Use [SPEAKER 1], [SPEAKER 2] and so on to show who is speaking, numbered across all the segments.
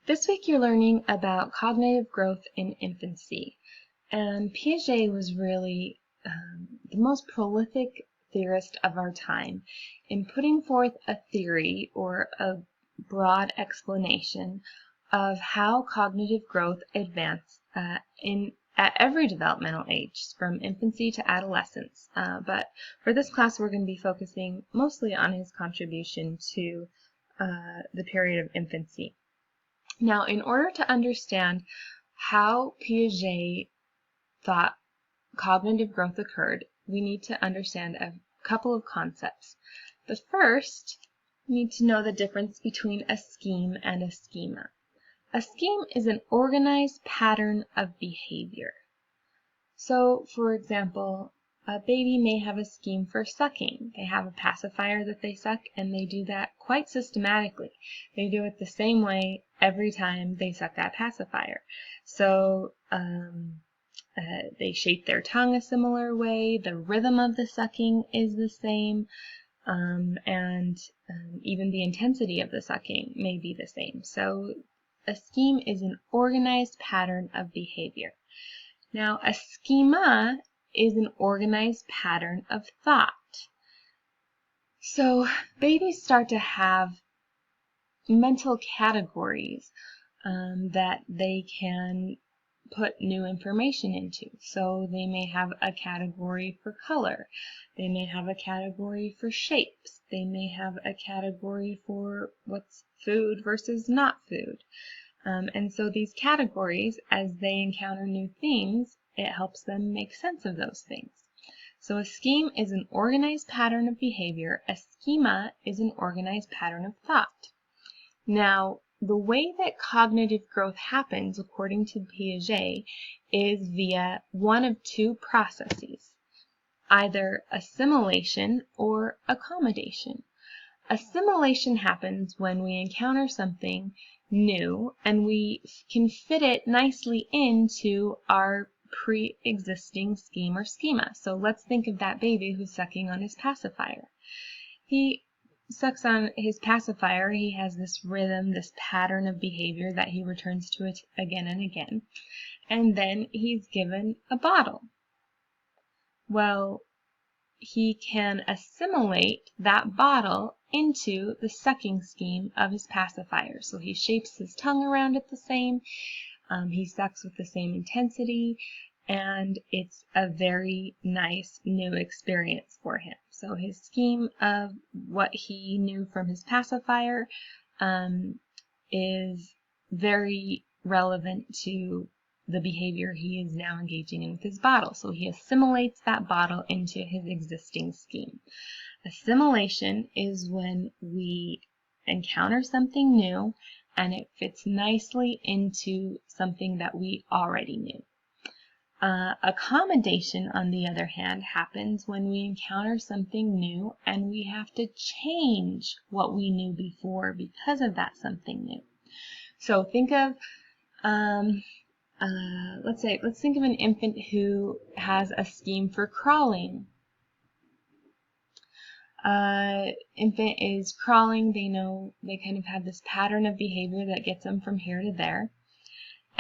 [SPEAKER 1] This week you're learning about cognitive growth in infancy. And Piaget was really the most prolific theorist of our time in putting forth a theory or a broad explanation of how cognitive growth advances at every developmental age, from infancy to adolescence. But for this class, we're going to be focusing mostly on his contribution to the period of infancy. Now, in order to understand how Piaget thought cognitive growth occurred, we need to understand a couple of concepts. But first, we need to know the difference between a scheme and a schema. A scheme is an organized pattern of behavior. So, for example, a baby may have a scheme for sucking. They have a pacifier that they suck, and they do that quite systematically. They do it the same way every time they suck that pacifier. So they shape their tongue a similar way. The rhythm of the sucking is the same, and even the intensity of the sucking may be the same. So a scheme is an organized pattern of behavior. Now, a schema is an organized pattern of thought. So babies start to have mental categories that they can put new information into. So they may have a category for color. They may have a category for shapes. They may have a category for what's food versus not food. And so these categories, as they encounter new things, it helps them make sense of those things. So a scheme is an organized pattern of behavior. A schema is an organized pattern of thought. Now, the way that cognitive growth happens, according to Piaget, is via one of two processes, either assimilation or accommodation. Assimilation happens when we encounter something new and we can fit it nicely into our pre-existing scheme or schema. So let's think of that baby who's sucking on his pacifier. He sucks on his pacifier. He has this rhythm, this pattern of behavior that he returns to it again and again. And then he's given a bottle. Well, he can assimilate that bottle into the sucking scheme of his pacifier. So he shapes his tongue around it the same, he sucks with the same intensity, and it's a very nice new experience for him. So his scheme of what he knew from his pacifier is very relevant to the behavior he is now engaging in with his bottle. So he assimilates that bottle into his existing scheme. Assimilation is when we encounter something new and it fits nicely into something that we already knew. Accommodation, on the other hand, happens when we encounter something new and we have to change what we knew before because of that something new. So think of let's think of an infant who has a scheme for crawling. Infant is crawling. They know they kind of have this pattern of behavior that gets them from here to there.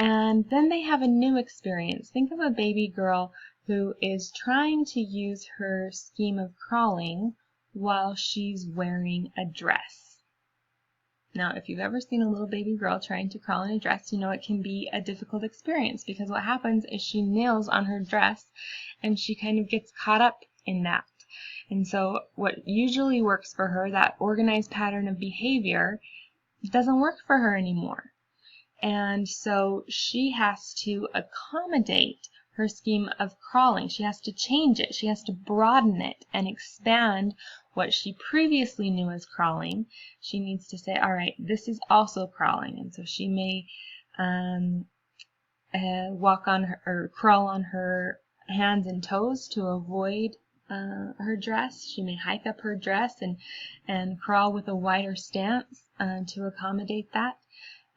[SPEAKER 1] And then they have a new experience. Think of a baby girl who is trying to use her scheme of crawling while she's wearing a dress. Now, if you've ever seen a little baby girl trying to crawl in a dress, you know it can be a difficult experience because what happens is she nails on her dress and she kind of gets caught up in that. And so what usually works for her, that organized pattern of behavior, doesn't work for her anymore. And so she has to accommodate her scheme of crawling. She has to change it. She has to broaden it and expand what she previously knew as crawling. She needs to say, all right, this is also crawling. And so she may walk on her or crawl on her hands and toes to avoid her dress. She may hike up her dress and crawl with a wider stance to accommodate that.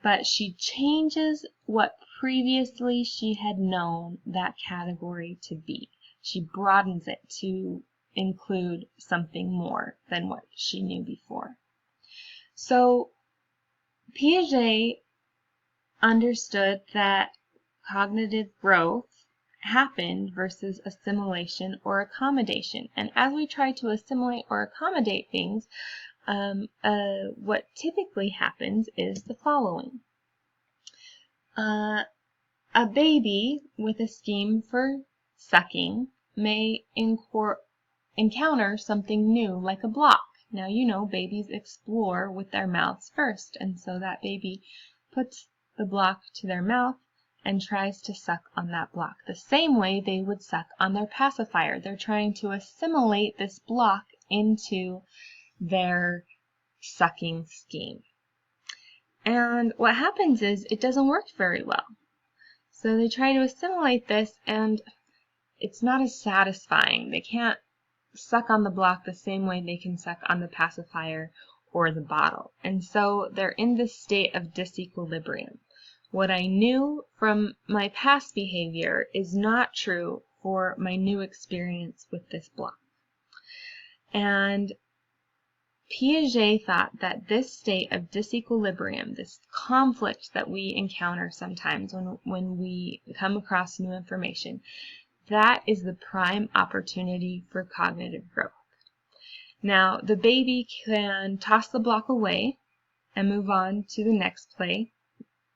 [SPEAKER 1] But she changes what previously she had known that category to be. She broadens it to include something more than what she knew before. So Piaget understood that cognitive growth happened versus assimilation or accommodation. And as we try to assimilate or accommodate things, what typically happens is the following. A baby with a scheme for sucking may encounter something new, like a block. Now, you know, babies explore with their mouths first, and so that baby puts the block to their mouth and tries to suck on that block, the same way they would suck on their pacifier. They're trying to assimilate this block into their sucking scheme. And what happens is it doesn't work very well. So they try to assimilate this, and it's not as satisfying. They can't suck on the block the same way they can suck on the pacifier or the bottle. And so they're in this state of disequilibrium. What I knew from my past behavior is not true for my new experience with this block. And Piaget thought that this state of disequilibrium, this conflict that we encounter sometimes when we come across new information, that is the prime opportunity for cognitive growth. Now, the baby can toss the block away and move on to the next play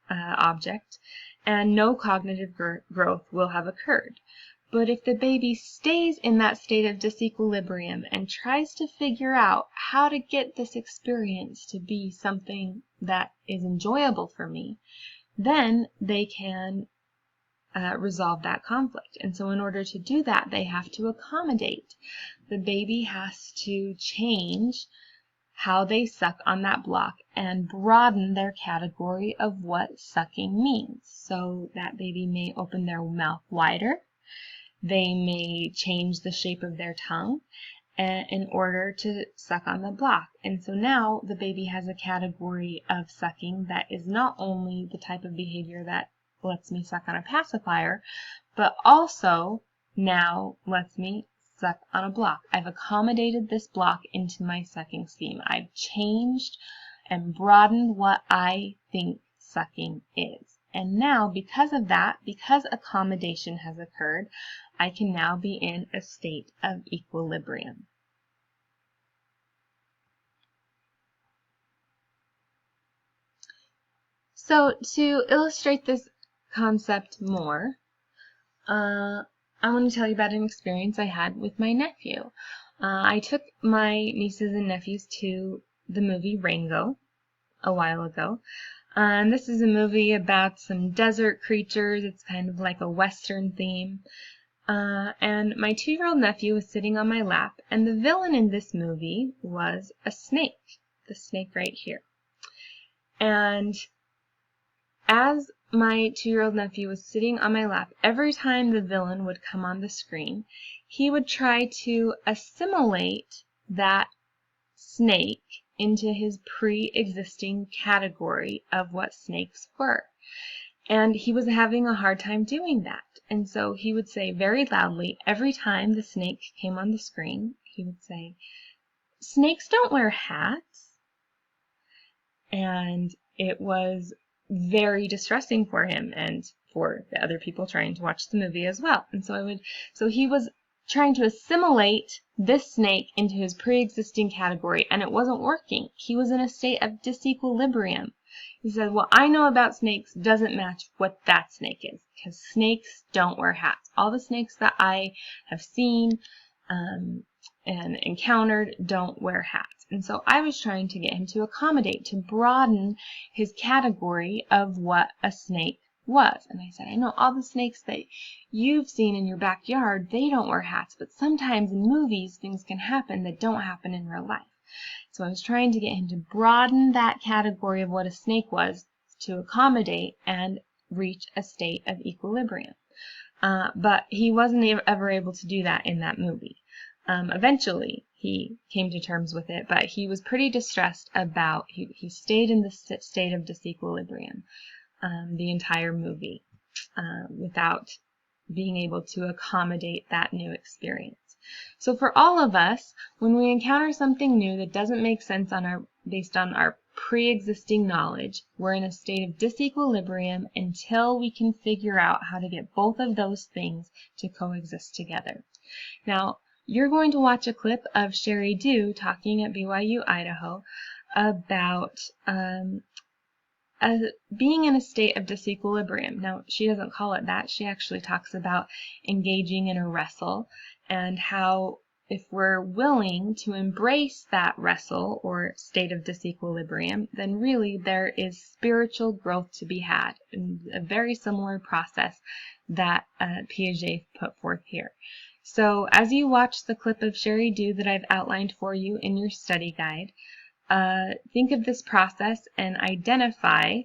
[SPEAKER 1] object, and no cognitive growth will have occurred. But if the baby stays in that state of disequilibrium and tries to figure out how to get this experience to be something that is enjoyable for me, then they can resolve that conflict. And so in order to do that, they have to accommodate. The baby has to change how they suck on that block and broaden their category of what sucking means. So that baby may open their mouth wider. They may change the shape of their tongue in order to suck on the block. And so now the baby has a category of sucking that is not only the type of behavior that lets me suck on a pacifier, but also now lets me suck on a block. I've accommodated this block into my sucking scheme. I've changed and broadened what I think sucking is. And now, because of that, because accommodation has occurred, I can now be in a state of equilibrium. So, to illustrate this concept more, I want to tell you about an experience I had with my nephew. I took my nieces and nephews to the movie Rango a while ago. And this is a movie about some desert creatures. It's kind of like a Western theme. And my 2-year-old nephew was sitting on my lap, and the villain in this movie was a snake, the snake right here. And as my 2-year-old nephew was sitting on my lap, every time the villain would come on the screen, he would try to assimilate that snake into his pre-existing category of what snakes were. And he was having a hard time doing that. And so he would say very loudly, every time the snake came on the screen, he would say, "Snakes don't wear hats." And it was very distressing for him and for the other people trying to watch the movie as well. And so he was trying to assimilate this snake into his pre-existing category, and it wasn't working. He was in a state of disequilibrium. He said, what I know about snakes doesn't match what that snake is, because snakes don't wear hats. All the snakes that I have seen and encountered don't wear hats. And so I was trying to get him to accommodate, to broaden his category of what a snake was. And I said, I know all the snakes that you've seen in your backyard, they don't wear hats, but sometimes in movies things can happen that don't happen in real life. So I was trying to get him to broaden that category of what a snake was to accommodate and reach a state of equilibrium. But he wasn't ever able to do that in that movie. Eventually he came to terms with it, but he was pretty distressed about, he stayed in the state of disequilibrium the entire movie without being able to accommodate that new experience. So for all of us, when we encounter something new that doesn't make sense based on our pre-existing knowledge. We're in a state of disequilibrium until we can figure out how to get both of those things to coexist together. Now, you're going to watch a clip of Sheri Dew talking at BYU Idaho about being in a state of disequilibrium. Now, she doesn't call it that. She actually talks about engaging in a wrestle and how if we're willing to embrace that wrestle or state of disequilibrium, then really there is spiritual growth to be had, in a very similar process that Piaget put forth here. So as you watch the clip of Sheri Dew that I've outlined for you in your study guide, think of this process and identify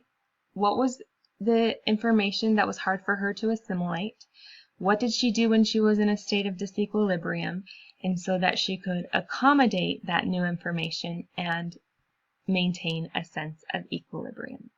[SPEAKER 1] what was the information that was hard for her to assimilate. What did she do when she was in a state of disequilibrium, and so that she could accommodate that new information and maintain a sense of equilibrium.